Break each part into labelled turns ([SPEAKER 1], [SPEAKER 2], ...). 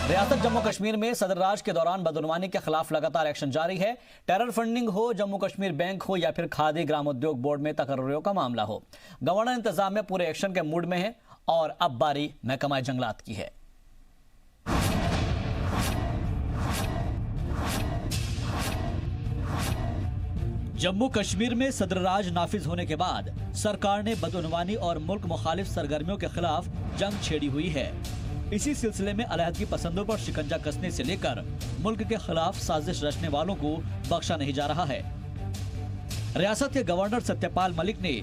[SPEAKER 1] रियासत जम्मू कश्मीर में सदर राज के दौरान बदउनवानी के खिलाफ लगातार एक्शन जारी है। टेरर फंडिंग हो, जम्मू कश्मीर बैंक हो या फिर खादी ग्रामोद्योग बोर्ड में तकर्रियों का मामला हो, गवर्नर इंतजामिया पूरे एक्शन के मूड में है और अब बारी महकमा जंगलात की है। जम्मू कश्मीर में सदर राज नाफिज होने के बाद सरकार ने बदउनवानी और मुल्क मुखालिफ सरगर्मियों के खिलाफ जंग छेड़ी हुई है। इसी सिलसिले में अलहदगी पसंदों पर शिकंजा कसने से लेकर मुल्क के खिलाफ साजिश रचने वालों को बख्शा नहीं जा रहा है। रियासत के गवर्नर सत्यपाल मलिक ने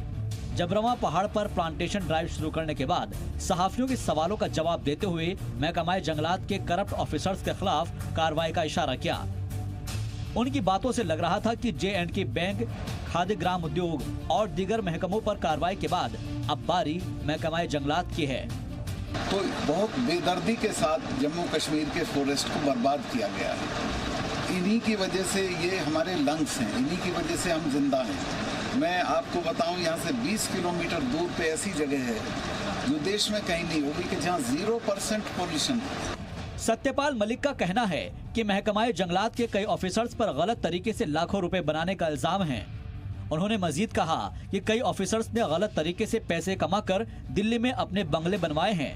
[SPEAKER 1] जबरवा पहाड़ पर प्लांटेशन ड्राइव शुरू करने के बाद सहाफियों के सवालों का जवाब देते हुए महकमा जंगलात के करप्ट ऑफिसर्स के खिलाफ कार्रवाई का इशारा किया। उनकी बातों से लग रहा था कि J&K बैंक, खादी ग्राम उद्योग और दीगर महकमों पर कार्रवाई के बाद अब बारी महकमा जंगलात की है।
[SPEAKER 2] तो बहुत बेदर्दी के साथ जम्मू कश्मीर के फॉरेस्ट को बर्बाद किया गया है। इन्हीं की वजह से ये हमारे लंग्स हैं, इन्हीं की वजह से हम जिंदा हैं। मैं आपको बताऊं, यहाँ से 20 किलोमीटर दूर पे ऐसी जगह है जो देश में कहीं नहीं होगी कि जहाँ 0% पॉल्यूशन है।
[SPEAKER 1] सत्यपाल मलिक का कहना है कि महकमा जंगलात के कई ऑफिसर्स पर गलत तरीके से लाखों रुपए बनाने का इल्जाम है। उन्होंने मजीद कहा कि कई ऑफिसर्स ने गलत तरीके से पैसे कमाकर दिल्ली में अपने बंगले बनवाए हैं।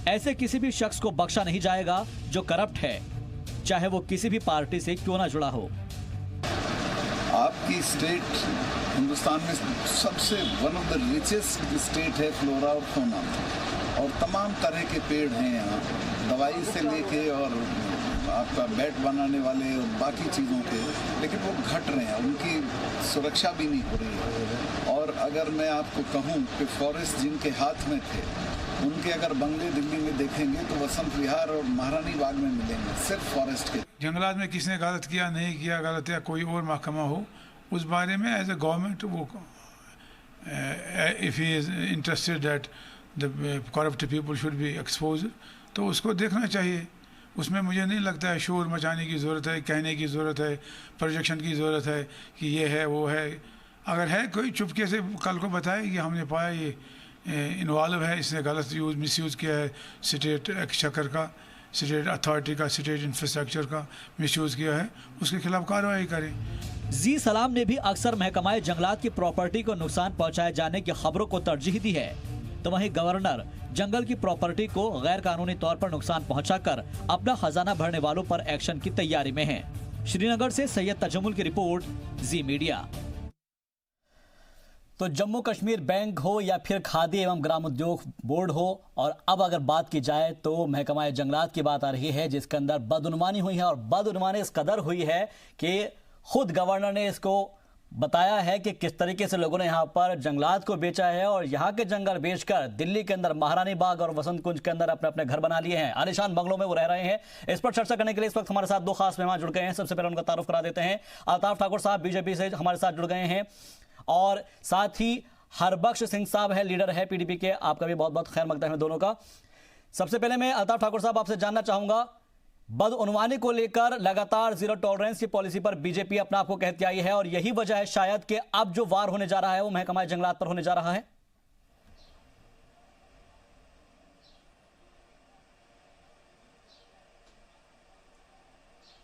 [SPEAKER 1] ऐसे किसी भी शख्स को बख्शा नहीं जाएगा जो करप्ट है, चाहे वो किसी भी पार्टी से क्यों ना जुड़ा हो।
[SPEAKER 2] आपकी स्टेट हिंदुस्तान में सबसे one of the richest state है फ्लोरा और फौना, और तमाम तरह के पेड़ हैं यहाँ, दवाई से लेके और आपका बैट बनाने वाले और बाकी चीज़ों के, लेकिन वो घट रहे हैं, उनकी सुरक्षा भी नहीं हो रही है। और अगर मैं आपको कहूँ कि फॉरेस्ट जिनके हाथ में थे, उनके अगर बंगले दिल्ली में देखेंगे तो वसंत विहार और महारानी बाग में मिलेंगे, सिर्फ फॉरेस्ट के।
[SPEAKER 3] जंगलात में किसने गलत किया, नहीं किया गलत, या कोई और महकमा हो, उस बारे में एज ए गवर्नमेंट वो if he is interested that the corrupt people should be expose, तो उसको देखना चाहिए। उसमें मुझे नहीं लगता है शोर मचाने की ज़रूरत है, कहने की ज़रूरत है, प्रोजेक्शन की ज़रूरत है कि ये है वो है। अगर है कोई चुपके से कल को बताए कि हमने पाया ये इन्वॉल्व है, इसने गलत मिसयूज़ किया है स्टेट एक्सचेकर का, स्टेट अथॉरिटी का, स्टेट इंफ्रास्ट्रक्चर का मिसयूज़ किया है, उसके खिलाफ कार्रवाई करें।
[SPEAKER 1] जी सलाम ने भी अक्सर महकमा जंगलात की प्रॉपर्टी को नुकसान पहुंचाए जाने की खबरों को तरजीह दी है, तो वहीं गवर्नर जंगल की प्रॉपर्टी को गैर कानूनी तौर पर नुकसान पहुंचाकर अपना खजाना भरने वालों पर एक्शन की तैयारी में है। श्रीनगर से सैयद तजम्मुल की रिपोर्ट, जी मीडिया। तो जम्मू कश्मीर बैंक हो या फिर खादी एवं ग्रामोद्योग बोर्ड हो, और अब अगर बात की जाए तो महकमा जंगलात की बात आ रही है, जिसके अंदर बदउनवानी हुई है। और बदउनवानी इस कदर हुई है कि खुद गवर्नर ने इसको बताया है कि किस तरीके से लोगों ने यहाँ पर जंगलात को बेचा है और यहाँ के जंगल बेचकर दिल्ली के अंदर महारानी बाग और वसंत कुंज के अंदर अपने अपने घर बना लिए हैं। आलीशान बंगलों में वो रह रहे हैं। इस पर चर्चा करने के लिए इस वक्त हमारे साथ दो खास मेहमान जुड़ गए हैं। सबसे पहले उनका तारुफ करा देते हैं। अल्ताफ ठाकुर साहब बीजेपी से हमारे साथ जुड़ गए हैं, और साथ ही हरबख्श सिंह साहब है, लीडर है पीडीपी के। आपका भी बहुत बहुत खैर मकदम है दोनों का। सबसे पहले मैं अल्ताफ ठाकुर साहब आपसे जानना चाहूंगा, बदउनवानी को लेकर लगातार जीरो टॉलरेंस की पॉलिसी पर बीजेपी अपना आपको कहती आई है, और यही वजह है शायद कि अब जो वार होने जा रहा है वो महकमा जंगलात पर होने जा रहा है।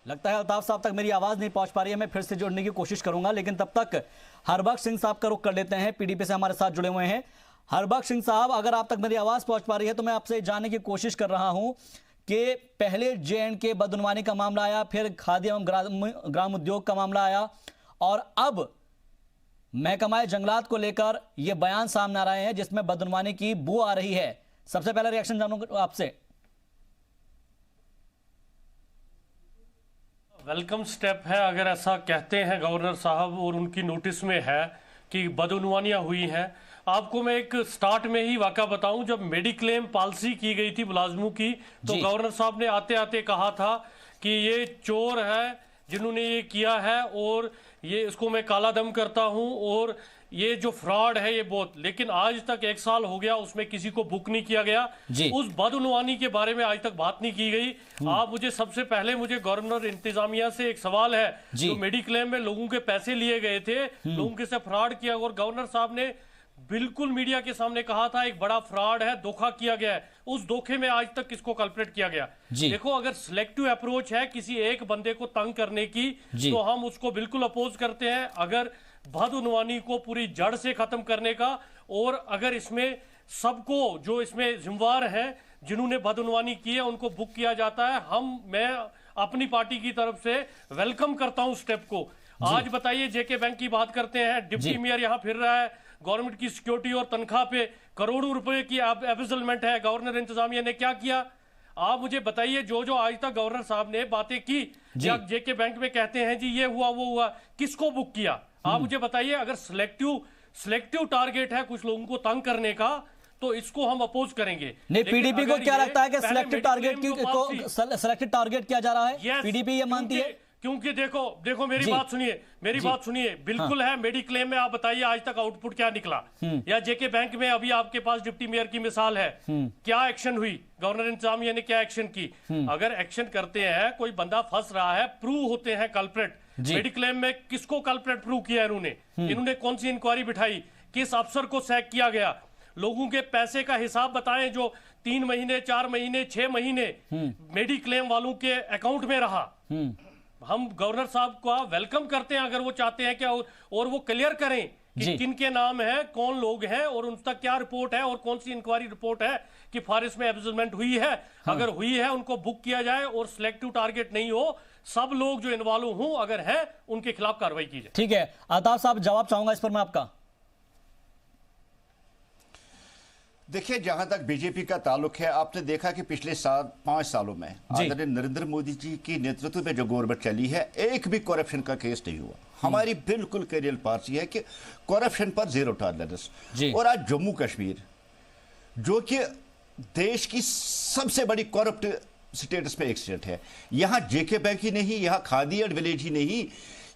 [SPEAKER 1] लगता है अल्ताफ साहब तक मेरी आवाज नहीं पहुंच पा रही है। मैं फिर से जोड़ने की कोशिश करूंगा, लेकिन तब तक हरबख्श सिंह साहब का रुख कर लेते हैं, पीडीपी से हमारे साथ जुड़े हुए हैं। हरबख्श सिंह साहब, अगर आप तक मेरी आवाज पहुंच पा रही है तो मैं आपसे जानने की कोशिश कर रहा हूं कि पहले J&K बदउनवानी का मामला आया, फिर खादी एवं ग्राम उद्योग का मामला आया, और अब महकमा जंगलात को लेकर यह बयान सामने आ रहे हैं जिसमें बदउनवानी की बू आ रही है। सबसे पहला रिएक्शन जानूंगा आपसे।
[SPEAKER 4] वेलकम स्टेप है अगर ऐसा कहते हैं गवर्नर साहब, और उनकी नोटिस में है कि बदउनवानियां हुई हैं। आपको मैं एक स्टार्ट में ही वाक़ा बताऊं, जब मेडिक्लेम पॉलिसी की गई थी मुलाजमों की, तो गवर्नर साहब ने आते आते कहा था कि ये चोर है जिन्होंने ये किया है, और ये इसको मैं काला दम करता हूं, और ये जो फ्रॉड है ये बहुत। लेकिन आज तक 1 साल हो गया, उसमें किसी को बुक नहीं किया गया, उस बदउनवानी के बारे में आज तक बात नहीं की गई। आप मुझे सबसे पहले मुझे गवर्नर इंतजामिया से एक सवाल है, जो मेडिक्लेम में लोगों के पैसे लिए गए थे, लोगों के से फ्रॉड किया, और गवर्नर साहब ने बिल्कुल मीडिया के सामने कहा था एक बड़ा फ्रॉड है, धोखा किया गया है। उस धोखे में आज तक किसको कल्परेट किया गया? देखो, अगर सिलेक्टिव अप्रोच है किसी एक बंदे को तंग करने की, तो हम उसको बिल्कुल अपोज करते हैं। अगर बदउनवानी को पूरी जड़ से खत्म करने का, और अगर इसमें सबको जो इसमें जिम्मेवार है जिन्होंने बदउनवानी की है उनको बुक किया जाता है, मैं अपनी पार्टी की तरफ से वेलकम करता हूं स्टेप को। आज बताइए, जेके बैंक की बात करते हैं, डिप्टी मेयर यहां फिर रहा है, गवर्नमेंट की सिक्योरिटी और तनख्वाह पे करोड़ों रुपए की एम्बेजलमेंट है, गवर्नर इंतजामिया ने क्या किया? आप मुझे बताइए, जो आज तक गवर्नर साहब ने बातें की, जेके बैंक में कहते हैं जी ये हुआ वो हुआ, किसको बुक किया? आप मुझे बताइए। अगर सिलेक्टिव टारगेट है कुछ लोगों को तंग करने का, तो इसको हम अपोज करेंगे।
[SPEAKER 1] नहीं, पीडीपी को क्या लगता है कि सिलेक्टिव टारगेट किया जा रहा है? पीडीपी ये मानती है?
[SPEAKER 4] क्योंकि देखो मेरी बात सुनिए, बिल्कुल है। मेडिक्लेम में आप बताइए आज तक आउटपुट क्या निकला? या जेके बैंक में अभी आपके पास डिप्टी मेयर की मिसाल है, क्या एक्शन हुई? गवर्नर इंतजामिया ने क्या एक्शन की? अगर एक्शन करते हैं, कोई बंदा फंस रहा है, प्रूव होते हैं कल्प्रेट। मेडिक्लेम में किसको कल्प्रेट प्रूव किया इन्होंने कौन सी इंक्वायरी बिठाई? किस अफसर को सैक किया गया? लोगों के पैसे का हिसाब बताएं जो 3 महीने 4 महीने 6 महीने मेडिक्लेम वालों के अकाउंट में रहा। हम गवर्नर साहब का वेलकम करते हैं अगर वो चाहते हैं क्या, और वो क्लियर करें कि किन के नाम है, कौन लोग हैं, और उन तक क्या रिपोर्ट है और कौन सी इंक्वायरी रिपोर्ट है कि फॉरेस्ट में एब्जॉल्वमेंट हुई है। अगर हुई है उनको बुक किया जाए, और सिलेक्टिव टारगेट नहीं हो, सब लोग जो इन्वॉल्व हों अगर है उनके खिलाफ कार्रवाई की जाए।
[SPEAKER 1] ठीक है, आताब साहब जवाब चाहूंगा इस पर मैं आपका।
[SPEAKER 5] देखिए, जहां तक बीजेपी का ताल्लुक है, आपने देखा कि पिछले 5 सालों में आदरणीय नरेंद्र मोदी जी की नेतृत्व में जो गवर्नमेंट चली है, एक भी करप्शन का केस नहीं हुआ। हमारी बिल्कुल क्लियर पॉलिसी है कि करप्शन पर जीरो टॉलरेंस। और आज जम्मू कश्मीर, जो कि देश की सबसे बड़ी करप्ट स्टेटस पे एक स्टेट है, यहां जेके बैंक ही नहीं, यहां खादी एंड विलेज ही नहीं,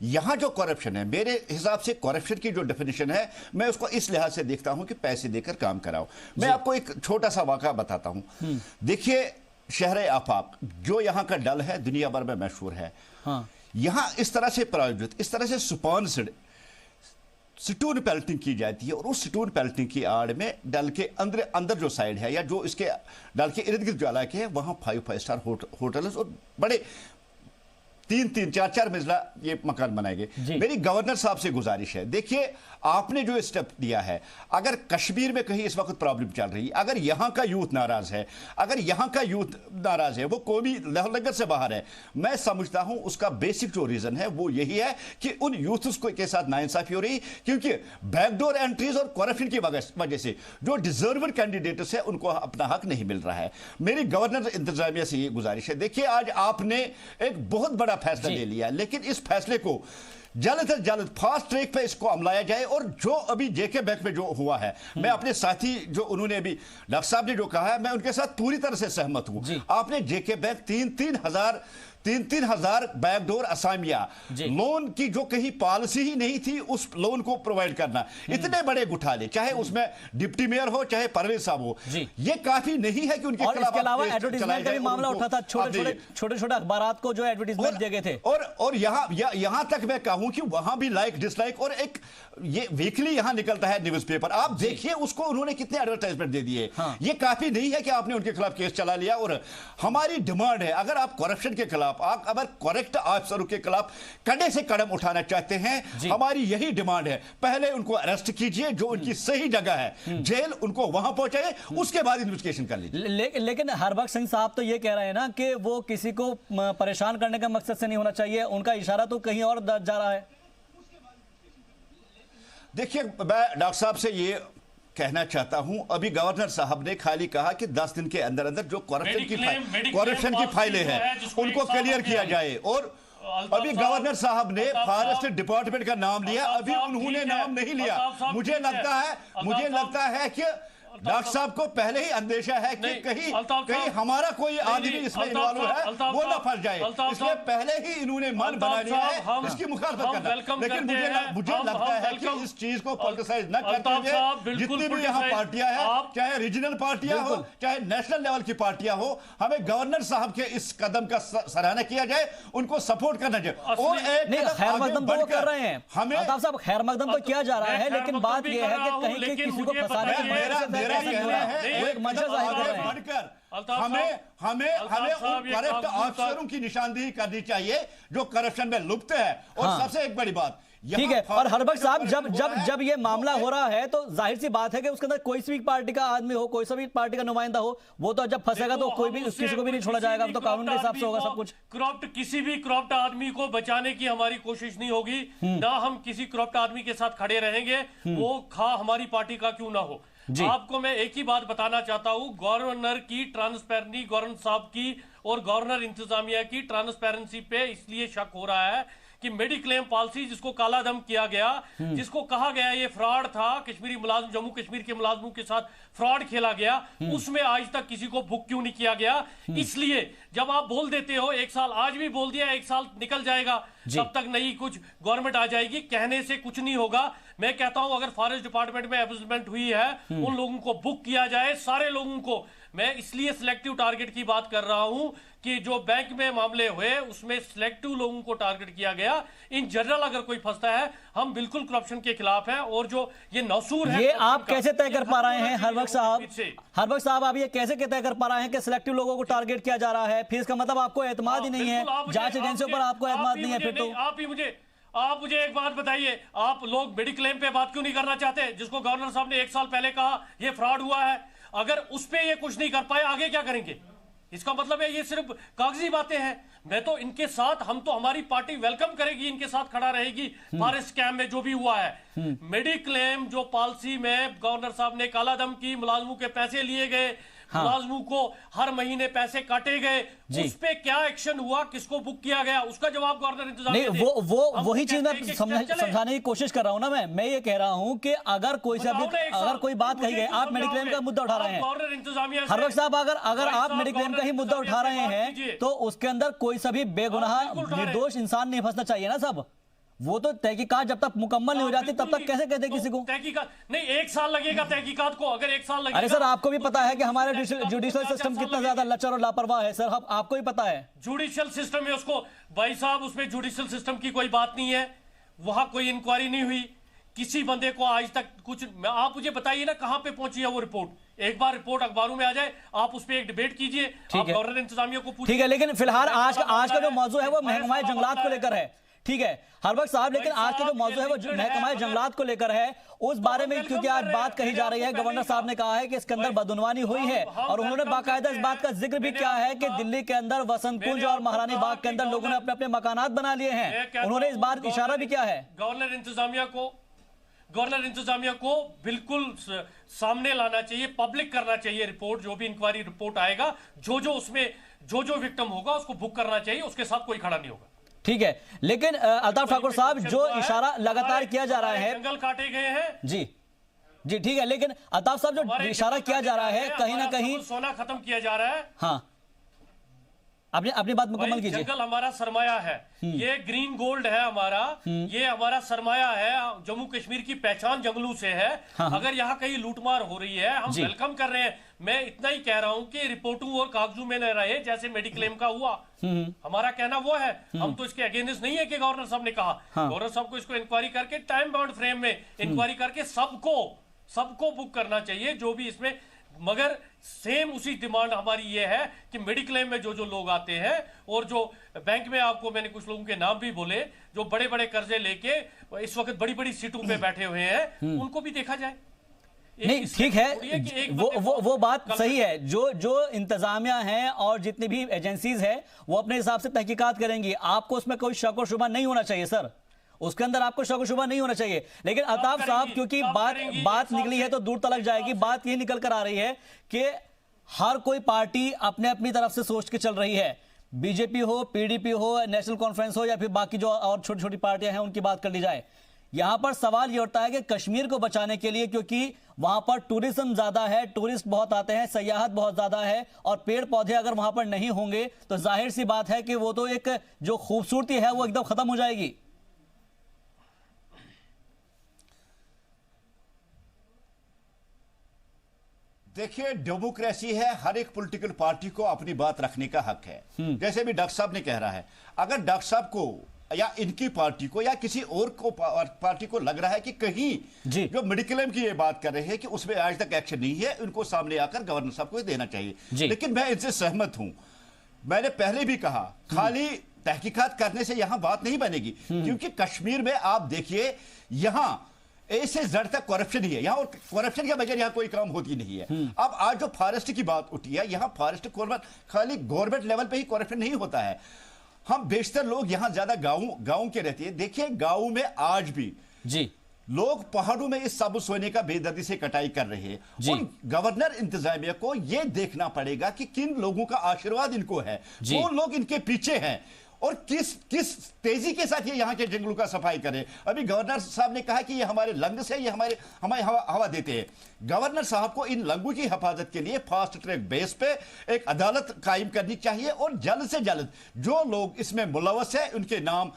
[SPEAKER 5] यहां जो करप्शन है, मेरे हिसाब से करप्शन की जो डेफिनेशन है, मैं उसको इस लिहाज से देखता हूं कि पैसे देकर काम कराओ। मैं आपको एक छोटा सा वाकया बताता हूं। देखिए, शहर आफाक जो यहां का डल है, दुनिया भर में मशहूर है। यहां इस तरह से प्रायोजित, इस तरह से स्पॉन्सर्ड स्टोन पेल्टिंग की जाती है, और उस स्टोन पेल्टिंग की आड़ में डल के अंदर जो साइड है, या जो इसके डल के इर्द गिर्द जो इलाके है, वहां 5 स्टार होटल और बड़े 3-3 4-4 मंजिला ये मकान बनाए गए। मेरी गवर्नर साहब से गुजारिश है, देखिए आपने जो स्टेप दिया है, अगर कश्मीर में कहीं इस वक्त प्रॉब्लम चल रही है, अगर यहां का यूथ नाराज है, अगर यहां का यूथ नाराज है, वो कौमी लहर से बाहर है, मैं समझता हूं उसका बेसिक जो रीजन है वो यही है कि उन यूथ्स के साथ नाइंसाफी हो रही, क्योंकि बैकडोर एंट्रीज और करप्शन की वजह से जो डिजर्व्ड कैंडिडेट्स है उनको अपना हक नहीं मिल रहा है। मेरी गवर्नर इंतजामिया से ये गुजारिश है, देखिए आज आपने एक बहुत बड़ा फैसला ले लिया, लेकिन इस फैसले को जल्द से जल्द फास्ट ट्रैक पे इसको अमलाया जाए। और जो अभी जेके बैंक में जो हुआ है, मैं अपने साथी जो उन्होंने अभी डॉक्टर साहब ने जो कहा है, मैं उनके साथ पूरी तरह से सहमत हूं। आपने जेके बैंक 3-3 हजार बैकडोर असामिया लोन की जो कहीं पॉलिसी ही नहीं थी, उस लोन को प्रोवाइड करना, इतने बड़े घोटाले, चाहे उसमें डिप्टी मेयर हो चाहे परवेज साहब हो, ये काफी नहीं है कि उनके खिलाफ।
[SPEAKER 1] इसके अलावा एडवर्टाइजमेंट का भी मामला उठा था, छोटे अखबारात को जो एडवर्टाइजमेंट दिए गए थे,
[SPEAKER 5] और यहां तक मैं कहूं कि वहां भी लाइक डिसलाइक, और एक ये वीकली यहां निकलता है न्यूज़पेपर, आप देखिए उसको उन्होंने कितने एडवर्टाइजमेंट दे दिए। ये काफी नहीं है कि आपने उनके खिलाफ केस चला लिया। और हमारी डिमांड है, अगर आप करप्शन के खिलाफ, आप अगर करेक्ट ऑफिसरों के खिलाफ कड़े से कदम उठाना चाहते हैं, हमारी यही डिमांड है, पहले उनको अरेस्ट कीजिए, जो उनकी सही जगह है जेल, उनको वहां पहुंचाए, उसके बाद इन्वेस्टिगेशन कर लीजिए।
[SPEAKER 1] लेकिन हरबख्श सिंह साहब तो ये कह रहे हैं ना कि वो किसी को परेशान करने का मकसद से नहीं होना चाहिए, उनका इशारा तो कहीं और जा रहा है।
[SPEAKER 5] देखिए, मैं डॉक्टर साहब से ये कहना चाहता हूं, अभी गवर्नर साहब ने खाली कहा कि 10 दिन के अंदर अंदर जो करप्शन की फाइलें हैं उनको क्लियर किया जाए। और अभी गवर्नर साहब ने फॉरेस्ट डिपार्टमेंट का नाम लिया, अभी उन्होंने नाम नहीं लिया। मुझे लगता है कि डॉक्टर साहब को पहले ही अंदेशा है कि कहीं हमारा कोई आदमी इसमें इन्वॉल्व है वो ना फंस जाए, इसलिए पहले ही इन्होंने मन बना लिया है इसकी मुखालफत करना। लेकिन मुझे लगता है कि इस चीज को पॉलिटिसाइज न करते हुए जितनी भी यहाँ पार्टियां हैं, चाहे रीजनल पार्टियां हो चाहे नेशनल लेवल की पार्टियां हो, हमें गवर्नर साहब के इस कदम का सराहना किया जाए, उनको सपोर्ट करना चाहिए। और एक
[SPEAKER 1] खैर मकदम तो वो कर रहे हैं,
[SPEAKER 5] हमें
[SPEAKER 1] अल्ताफ साहब खैर मकदम तो किया जा रहा है, लेकिन बात यह है कि कहीं किसी को फंसाने की
[SPEAKER 5] हमें करप्ट अफसरों की निशानदेही करनी चाहिए जो करप्शन में लुप्त है। और सबसे एक बड़ी बात,
[SPEAKER 1] ठीक है, और हरबख्श साहब जब ये मामला हो रहा है तो जाहिर सी बात है कि उसके अंदर कोई सी भी पार्टी का आदमी हो, कोई सा भी पार्टी का नुमाइंदा हो, वो तो जब फंसेगा तो कोई भी किसी को भी नहीं छोड़ा जाएगा, तो कानून के हिसाब से होगा सब कुछ।
[SPEAKER 4] किसी भी करप्ट आदमी को बचाने की हमारी कोशिश नहीं होगी, ना हम किसी करप्ट आदमी के साथ खड़े रहेंगे, वो हमारी पार्टी का क्यों ना हो। आपको मैं एक ही बात बताना चाहता हूं, गवर्नर की ट्रांसपेरेंसी, गवर्नर साहब की और गवर्नर इंतजामिया की ट्रांसपेरेंसी पे इसलिए शक हो रहा है कि मेडिक्लेम पॉलिसी जिसको काला धम किया गया, जिसको कहा गया ये फ्रॉड था, कश्मीरी मुलाजिम, जम्मू कश्मीर के मुलाजिमों के साथ फ्रॉड खेला गया, उसमें आज तक किसी को बुक क्यों नहीं किया गया। इसलिए जब आप बोल देते हो एक साल, आज भी बोल दिया एक साल निकल जाएगा, तब तक नई कुछ गवर्नमेंट आ जाएगी, कहने से कुछ नहीं होगा। मैं कहता हूं अगर फॉरेस्ट डिपार्टमेंट में एब्यूजमेंट हुई है, उन लोगों को बुक किया जाए, सारे लोगों को। मैं इसलिए सिलेक्टिव टारगेट की बात कर रहा हूं कि जो बैंक में मामले हुए उसमें सिलेक्टिव लोगों को टारगेट किया गया। इन जनरल अगर कोई फंसता है, हम बिल्कुल करप्शन के खिलाफ हैं। और जो ये नसूर है,
[SPEAKER 1] ये आप कैसे तय कर पा रहे हैं हरबख्श साहब, आप ये कैसे तय कर पा रहे हैं कि सिलेक्टिव लोगों को टारगेट किया जा रहा है? फिर इसका मतलब आपको एतमाद ही नहीं है, जांच एजेंसियों पर आपको एतमाद नहीं है। फिर तो
[SPEAKER 4] आप मुझे एक बात बताइए, आप लोग मेडिक्लेम पे बात क्यों नहीं करना चाहते, जिसको गवर्नर साहब ने एक साल पहले कहा ये फ्रॉड हुआ है? अगर उस पे ये कुछ नहीं कर पाए, आगे क्या करेंगे? इसका मतलब है ये सिर्फ कागजी बातें हैं। मैं तो इनके साथ, हम तो, हमारी पार्टी वेलकम करेगी, इनके साथ खड़ा रहेगी। फॉरेस्ट स्कैम में जो भी हुआ है, मेडिक्लेम जो पॉलिसी में गवर्नर साहब ने काला धम की, मुलाजमों के पैसे लिए गए, मुलाजमों को हर महीने पैसे काटे गए, उस पे क्या एक्शन हुआ, किसको बुक किया गया, उसका जवाब गवर्नर इंतजामिया
[SPEAKER 1] नहीं, वो वही चीज मैं समझाने की कोशिश कर रहा हूं ना। मैं ये कह रहा हूं कि अगर कोई बात कही गई, आप मेडिक्लेम का मुद्दा उठा रहे हैं
[SPEAKER 4] गवर्नर इंतजामिया,
[SPEAKER 1] हरबख्श साहब, अगर आप मेडिक्लेम का ही मुद्दा उठा रहे हैं तो उसके अंदर कोई सभी बेगुनाह निर्दोष इंसान नहीं फंसना चाहिए ना सब। वो तो तहकीकात जब तक मुकम्मल नहीं हो जाती तब तक कैसे कहते किसी को
[SPEAKER 4] तहकीकात नहीं, एक साल लगेगा तहकीकात को, अगर एक साल लगेगा।
[SPEAKER 1] अरे सर, आपको भी पता है कि हमारे जुडिशियल सिस्टम कितना ज्यादा लचर और लापरवाह है सर, आपको भी पता है।
[SPEAKER 4] जुडिशियल सिस्टम है उसको, भाई साहब, उसमें जुडिशियल सिस्टम की कोई बात नहीं है, वहां कोई इंक्वायरी नहीं हुई, किसी बंदे को आज तक कुछ। आप मुझे बताइए ना कहां पे पहुंची है वो रिपोर्ट। एक बार रिपोर्ट अखबारों में आ जाए, आप उस पर एक डिबेट कीजिए, आप गवर्नर इंतजामिया को पूछिए।
[SPEAKER 1] ठीक है, लेकिन फिलहाल आज का जो मौजू है वो महकमा जंगलात को लेकर है। ठीक है हरबख्श साहब, लेकिन आज का जो मौजू है वो महकमा जंगलात को लेकर है, उस बारे में क्योंकि आज बात कही जा रही है। गवर्नर साहब ने कहा है कि इसके अंदर बदउनवानी हुई है, और उन्होंने बाकायदा इस बात का जिक्र भी किया है कि दिल्ली के अंदर वसंत कुंज और महारानी बाग के अंदर लोगों ने अपने अपने मकानात बना लिए हैं। उन्होंने इस बात इशारा भी किया है।
[SPEAKER 4] गवर्नर इंतजामिया को बिल्कुल सामने लाना चाहिए, पब्लिक करना चाहिए रिपोर्ट, जो भी इंक्वायरी रिपोर्ट आएगा, जो उसमें जो विक्टिम होगा उसको बुक करना चाहिए, उसके साथ कोई खड़ा नहीं होगा।
[SPEAKER 1] ठीक है, लेकिन अल्ताफ ठाकुर साहब, जो इशारा लगातार किया जा रहा है,
[SPEAKER 4] जंगल काटे गए हैं
[SPEAKER 1] जी, ठीक है, लेकिन अल्ताफ साहब जो इशारा किया जा रहा है, कहीं ना कहीं
[SPEAKER 4] सोना खत्म किया जा रहा है।
[SPEAKER 1] हाँ, अपनी बात मुकम्मल कीजिए।
[SPEAKER 4] जंगल हमारा सरमाया है, ये ग्रीन गोल्ड है हमारा, ये हमारा सरमाया है। जम्मू कश्मीर की पहचान जंगलों से है। अगर यहाँ कहीं लूटमार हो रही है, हम वेलकम कर रहे हैं। मैं इतना ही कह रहा हूं कि रिपोर्टों और कागजों में न रहे, जैसे मेडिक्लेम का हुआ। हमारा कहना वो है, हम तो इसके अगेंस्ट नहीं है कि गवर्नर साहब ने कहा। गवर्नर साहब को इसको इंक्वायरी करके, टाइम बाउंड फ्रेम में इंक्वायरी करके सबको बुक करना चाहिए, जो भी इसमें। मगर सेम उसी डिमांड हमारी ये है कि मेडिक्लेम में जो लोग आते हैं, और जो बैंक में, आपको मैंने कुछ लोगों के नाम भी बोले, जो बड़े बड़े कर्जे लेके इस वक्त बड़ी बड़ी सीटों पे बैठे हुए हैं, उनको भी देखा जाए।
[SPEAKER 1] नहीं, ठीक है, वो बात सही है। जो इंतजामिया है और जितनी भी एजेंसीज है, वो अपने हिसाब से तहकीकात करेंगी। आपको उसमें कोई शक और शुबा नहीं होना चाहिए सर, उसके अंदर आपको शक और शुबा नहीं होना चाहिए। लेकिन अल्ताफ साहब, क्योंकि बात निकली है तो दूर तलक जाएगी। बात यही निकल कर आ रही है कि हर कोई पार्टी अपने अपनी तरफ से सोच के चल रही है। बीजेपी हो, पीडीपी हो, नेशनल कॉन्फ्रेंस हो, या फिर बाकी जो और छोटी छोटी पार्टियां हैं उनकी बात कर ली जाए। यहां पर सवाल यह उठता है कि कश्मीर को बचाने के लिए, क्योंकि वहां पर टूरिज्म ज्यादा है, टूरिस्ट बहुत आते हैं, सयाहत बहुत ज्यादा है, और पेड़ पौधे अगर वहां पर नहीं होंगे तो जाहिर सी बात है कि वो तो एक जो खूबसूरती है वो एकदम खत्म हो जाएगी।
[SPEAKER 5] देखिए, डेमोक्रेसी है, हर एक पॉलिटिकल पार्टी को अपनी बात रखने का हक है। जैसे भी डॉक्टर साहब ने कह रहा है, अगर डॉक्टर साहब को या इनकी पार्टी को या किसी और को पार्टी को लग रहा है कि कहीं जो मेडिक्लेम की ये बात कर रहे हैं कि उसमें आज तक एक्शन नहीं है, उनको सामने आकर गवर्नर साहब को देना चाहिए। लेकिन मैं इनसे सहमत हूं। मैंने पहले भी कहा, खाली तहकीकात करने से यहां बात नहीं बनेगी, क्योंकि कश्मीर में आप देखिए, यहां ऐसे जड़ तक करप्शन ही है यहां, और करप्शन के बगैर यहां कोई काम होती नहीं है। अब आज जो फॉरेस्ट की बात उठी है, यहां फॉरेस्ट खाली गवर्नमेंट लेवल पे ही करप्शन नहीं होता है। हम बेशतर लोग यहां ज्यादा गांव के रहते हैं। देखिए, गांव में आज भी लोग पहाड़ों में इस साबुत सोने का बेदर्दी से कटाई कर रहे हैं। उन गवर्नर इंतजामिया को यह देखना पड़ेगा कि किन लोगों का आशीर्वाद इनको है, कौन लोग इनके पीछे हैं, और किस तेजी के साथ ये यहाँ के जंगलों का सफाई करें। अभी गवर्नर साहब ने कहा कि ये हमारे लंग्स है, ये हमें हवा देते हैं। गवर्नर साहब को इन लंगों की हिफाजत के लिए फास्ट ट्रैक बेस पे एक अदालत कायम करनी चाहिए, और जल्द से जल्द जो लोग इसमें मुलव्वस है उनके नाम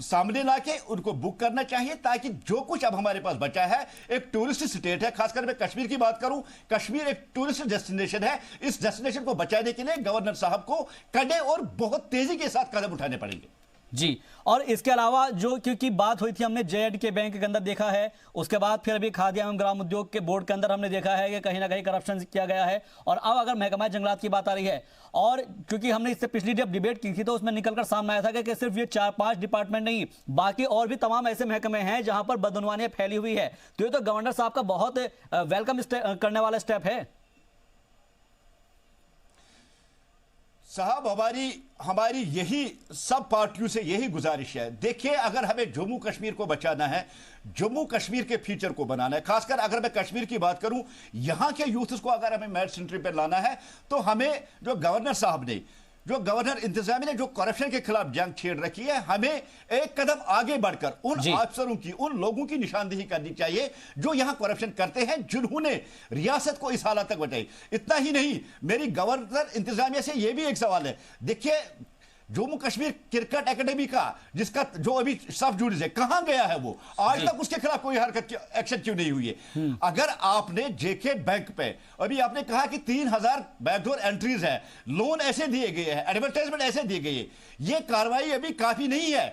[SPEAKER 5] सामने लाके उनको बुक करना चाहिए, ताकि जो कुछ अब हमारे पास बचा है, एक टूरिस्ट स्टेट है, खासकर मैं कश्मीर की बात करूं, कश्मीर एक टूरिस्ट डेस्टिनेशन है। इस डेस्टिनेशन को बचाने के लिए गवर्नर साहब को कड़े और बहुत तेजी के साथ कदम उठाने पड़ेंगे।
[SPEAKER 1] जी, और इसके अलावा जो क्योंकि बात हुई थी, हमने जे&के बैंक के अंदर देखा है, उसके बाद फिर अभी खाद्य एवं ग्राम उद्योग के बोर्ड के अंदर हमने देखा है कि कहीं ना कहीं करप्शन किया गया है, और अब अगर महकमा जंगलात की बात आ रही है, और क्योंकि हमने इससे पिछली जब डिबेट की थी तो उसमें निकलकर सामने आया था कि सिर्फ ये 4-5 डिपार्टमेंट नहीं, बाकी और भी तमाम ऐसे महकमे हैं जहां पर बदनवानियां फैली हुई है। तो ये तो गवर्नर साहब का बहुत वेलकम करने वाला स्टेप है।
[SPEAKER 5] साहब, हमारी यही सब पार्टियों से यही गुजारिश है। देखिए, अगर हमें जम्मू कश्मीर को बचाना है, जम्मू कश्मीर के फ्यूचर को बनाना है, खासकर अगर मैं कश्मीर की बात करूं, यहां के यूथ को अगर हमें मेरिट सेंट्री पर लाना है, तो हमें जो गवर्नर साहब ने, जो गवर्नर इंतजामिया ने जो करप्शन के खिलाफ जंग छेड़ रखी है, हमें एक कदम आगे बढ़कर उन अफसरों की, उन लोगों की निशानदेही करनी चाहिए जो यहां करप्शन करते हैं, जिन्होंने रियासत को इस हालत तक बचाई। इतना ही नहीं, मेरी गवर्नर इंतजामिया से यह भी एक सवाल है। देखिए, जम्मू कश्मीर क्रिकेट एकेडमी का जिसका जो अभी सब जुड़े है, कहां गया है वो? आज तक उसके खिलाफ कोई हरकत एक्शन क्यों नहीं हुई है? अगर आपने जेके बैंक पे अभी आपने कहा कि 3000 बैकडोर एंट्रीज है, लोन ऐसे दिए गए हैं, एडवर्टाइजमेंट ऐसे दिए गए, ये कार्रवाई अभी काफी नहीं है।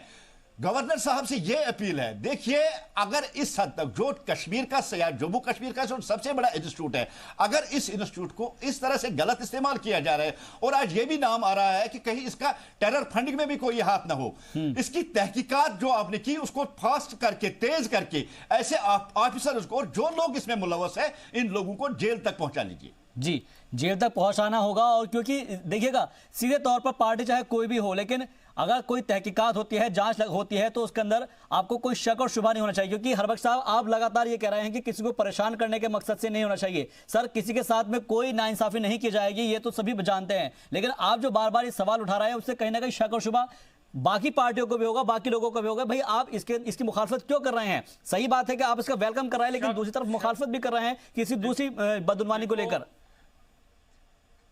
[SPEAKER 5] गवर्नर साहब से यह अपील है, देखिए, अगर इस हद तक जो कश्मीर का जम्मू कश्मीर का जो सबसे बड़ा इंस्टीट्यूट है, अगर इस इंस्टीट्यूट को इस तरह से गलत इस्तेमाल किया जा रहा है, और आज ये भी नाम आ रहा है कि कहीं इसका टेरर फंडिंग में भी कोई हाथ ना हो, इसकी तहकीकात जो आपने की उसको फास्ट करके, तेज करके, ऐसे ऑफिसर को, जो लोग इसमें मुलव्वस है, इन लोगों को जेल तक पहुंचा लीजिए।
[SPEAKER 1] जी, जेल तक पहुंचाना होगा। और क्योंकि देखिएगा, सीधे तौर पर पार्टी चाहे कोई भी हो, लेकिन अगर कोई तहकीकात होती है, जांच होती है, तो उसके अंदर आपको कोई शक और शुबा नहीं होना चाहिए। क्योंकि हरबख्श साहब, आप लगातार ये कह रहे हैं कि किसी को परेशान करने के मकसद से नहीं होना चाहिए। सर, किसी के साथ में कोई नाइंसाफी नहीं की जाएगी, ये तो सभी जानते हैं, लेकिन आप जो बार बार ये सवाल उठा रहे हैं, उससे कहीं ना कहीं शक और शुबा बाकी पार्टियों को भी होगा, बाकी लोगों को भी होगा। भाई, आप इसकी मुखालफत क्यों कर रहे हैं? सही बात है कि आप इसका वेलकम कर रहे हैं, लेकिन दूसरी तरफ मुखालफत भी कर रहे हैं किसी दूसरी बदनवानी को लेकर।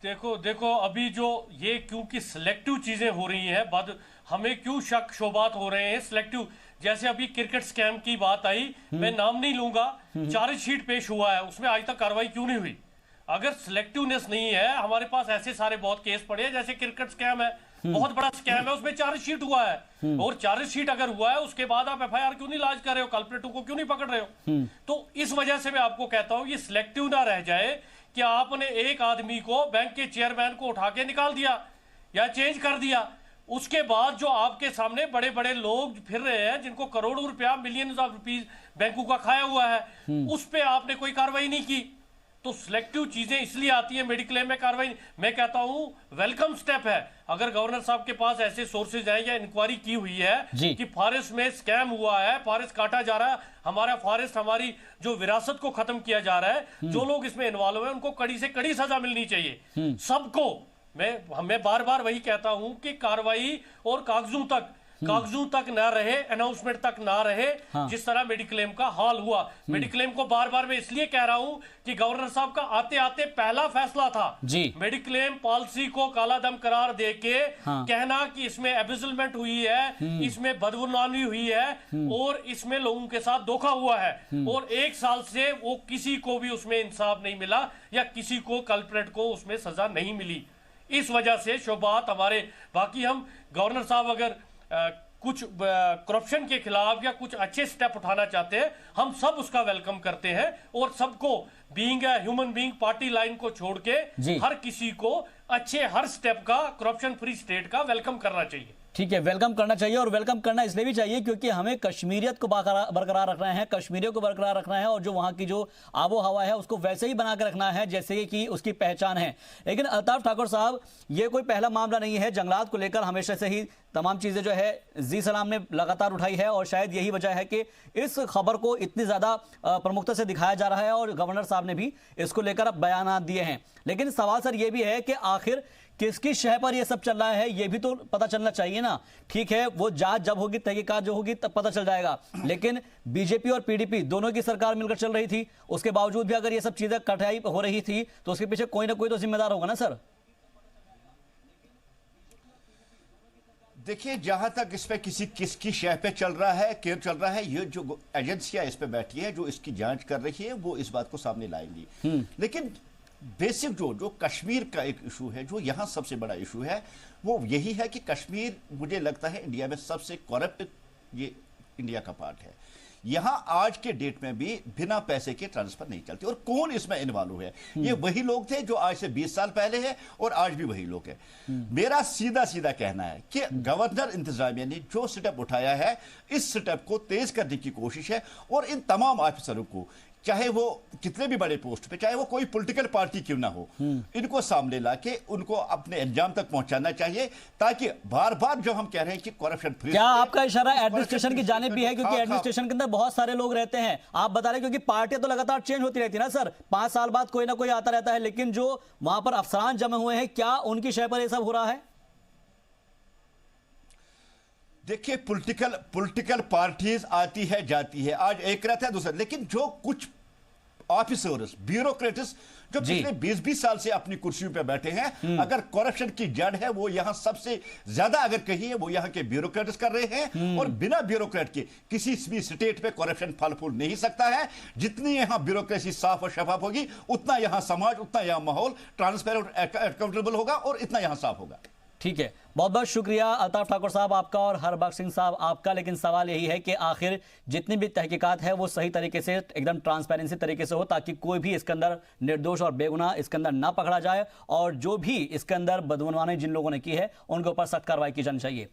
[SPEAKER 4] देखो अभी जो ये क्योंकि सिलेक्टिव चीजें हो रही हैं, हमें क्यों शक शोबात हो रहे हैं सिलेक्टिव। जैसे अभी क्रिकेट स्कैम की बात आई, मैं नाम नहीं लूंगा, चार्जशीट पेश हुआ है, उसमें आज तक कार्रवाई क्यों नहीं हुई? अगर सिलेक्टिवनेस नहीं है, हमारे पास ऐसे सारे बहुत केस पड़े हैं, जैसे क्रिकेट स्कैम है, बहुत बड़ा स्कैम है, उसमें चार्जशीट हुआ है, और चार्जशीट अगर हुआ है उसके बाद आप एफआईआर क्यों नहीं लॉन्च कर रहे हो, कल्प्रेटों को क्यों नहीं पकड़ रहे हो? तो इस वजह से मैं आपको कहता हूं, ये सिलेक्टिव ना रह जाए कि आपने एक आदमी को, बैंक के चेयरमैन को उठा के निकाल दिया या चेंज कर दिया, उसके बाद जो आपके सामने बड़े बड़े लोग फिर रहे हैं, जिनको करोड़ों रुपया, मिलियंस ऑफ रुपीस बैंकों का खाया हुआ है, उस पे आपने कोई कार्रवाई नहीं की। तो सिलेक्टिव चीजें इसलिए आती है मेडिक्लेम में कार्रवाई। मैं कहता हूं वेलकम स्टेप है, अगर गवर्नर साहब के पास ऐसे सोर्सेज हैं या इंक्वायरी की हुई है कि फॉरेस्ट में स्कैम हुआ है, फॉरेस्ट काटा जा रहा है, हमारा फॉरेस्ट, हमारी जो विरासत को खत्म किया जा रहा है, जो लोग इसमें इन्वॉल्व है उनको कड़ी से कड़ी सजा मिलनी चाहिए सबको। मैं बार बार वही कहता हूं कि कार्रवाई और कागजों तक कागजों तक ना रहे, अनाउंसमेंट तक ना रहे, जिस तरह मेडिक्लेम का हाल हुआ। मेडिक्लेम को बार बार मैं इसलिए कह रहा हूं कि गवर्नर साहब का आते आते पहला फैसला था
[SPEAKER 1] जी।
[SPEAKER 4] मेडिक्लेम पॉलिसी को काला दम करार देके कहना कि इसमें एबिजलमेंट हुई है, इसमें बदगुमानी हुई है और इसमें लोगों के साथ धोखा हुआ है, और 1 साल से वो किसी को भी उसमें इंसाफ नहीं मिला या किसी को कल्प्रेट को उसमें सजा नहीं मिली। इस वजह से शुबात हमारे, बाकी हम गवर्नर साहब अगर कुछ करप्शन के खिलाफ या कुछ अच्छे स्टेप उठाना चाहते हैं, हम सब उसका वेलकम करते हैं और सबको being a human being party line को छोड़ के हर किसी को अच्छे हर स्टेप का करप्शन फ्री स्टेट का वेलकम करना चाहिए।
[SPEAKER 1] ठीक है, वेलकम करना चाहिए, और वेलकम करना इसलिए भी चाहिए क्योंकि हमें कश्मीरियत को बरकरार रखना है, कश्मीरियों को बरकरार रखना है, और जो वहां की जो आबो हवा है उसको वैसे ही बना कर रखना है जैसे कि उसकी पहचान है। लेकिन अल्ताफ ठाकुर साहब, ये कोई पहला मामला नहीं है। जंगलात को लेकर हमेशा से ही तमाम चीजें जो है जी सलाम ने लगातार उठाई है, और शायद यही वजह है कि इस खबर को इतनी ज्यादा प्रमुखता से दिखाया जा रहा है, और गवर्नर साहब ने भी इसको लेकर बयान दिए हैं। लेकिन सवाल सर ये भी है कि आखिर किसकी शह पर यह सब चल रहा है, यह भी तो पता चलना चाहिए ना। ठीक है, वो जांच जब होगी, तहकीकात जो होगी तब पता चल जाएगा, लेकिन बीजेपी और पीडीपी दोनों की सरकार मिलकर चल रही थी, उसके बावजूद भी अगर ये सब चीजें कठिनाई हो रही थी तो उसके पीछे कोई ना कोई तो जिम्मेदार होगा ना सर।
[SPEAKER 5] देखिए, जहां तक इस पे किसकी शह पे चल रहा है, केयर चल रहा है, ये जो एजेंसियां इस पे बैठी है जो इसकी जांच कर रही है वो इस बात को सामने लाएंगी। लेकिन बेसिक जो कश्मीर का एक इशू है, जो यहां सबसे बड़ा इशू है, वो यही है कि कश्मीर मुझे लगता है इंडिया में सबसे करप्ट ये इंडिया का पार्ट है। यहां आज के डेट में भी बिना पैसे के ट्रांसफर नहीं चलती, और कौन इसमें इन्वॉल्व है? ये वही लोग थे जो आज से 20 साल पहले है और आज भी वही लोग हैं। मेरा सीधा सीधा कहना है कि गवर्नर इंतजामिया ने जो स्टेप उठाया है, इस स्टेप को तेज करने की कोशिश है, और इन तमाम ऑफिसरों को, चाहे वो कितने भी बड़े पोस्ट पे, चाहे वो कोई पॉलिटिकल पार्टी क्यों ना हो, इनको सामने लाके उनको अपने अंजाम तक पहुंचाना चाहिए, ताकि बार बार जो हम कह रहे हैं कि करप्शन फ्री।
[SPEAKER 1] क्या आपका इशारा एडमिनिस्ट्रेशन की जानिब भी है? क्योंकि एडमिनिस्ट्रेशन के अंदर बहुत सारे लोग रहते हैं, आप बता रहे, क्योंकि पार्टियां तो लगातार चेंज होती रहती है ना सर, 5 साल बाद कोई ना कोई आता रहता है, लेकिन जो वहां पर अफसरान जमे हुए हैं, क्या उनकी शय पर यह सब हो रहा है?
[SPEAKER 5] देखिए, पॉलिटिकल पार्टीज आती है जाती है, आज एक रहता है दूसरा, लेकिन जो कुछ ऑफिसर्स, ब्यूरोक्रेट्स जो पिछले 20-20 साल से अपनी कुर्सियों पे बैठे हैं, अगर करप्शन की जड़ है वो यहां सबसे ज्यादा अगर कही है वो यहां के ब्यूरोक्रेट्स कर रहे हैं, और बिना ब्यूरोक्रेट के किसी भी स्टेट पे करप्शन फल फूल नहीं सकता है। जितनी यहां ब्यूरोक्रेसी साफ और शफाफ होगी, उतना यहां समाज, उतना यहां माहौल ट्रांसपेरेंट, अकाउंटेबल होगा, और इतना यहां साफ होगा।
[SPEAKER 1] ठीक है, बहुत बहुत शुक्रिया अल्ताफ ठाकुर साहब आपका और हरबख्श सिंह साहब आपका। लेकिन सवाल यही है कि आखिर जितनी भी तहकीकात है वो सही तरीके से, एकदम ट्रांसपेरेंसी तरीके से हो, ताकि कोई भी इसके अंदर निर्दोष और बेगुनाह इसके अंदर ना पकड़ा जाए, और जो भी इसके अंदर बदगुमानी जिन लोगों ने की है उनके ऊपर सख्त कार्रवाई की जानी चाहिए।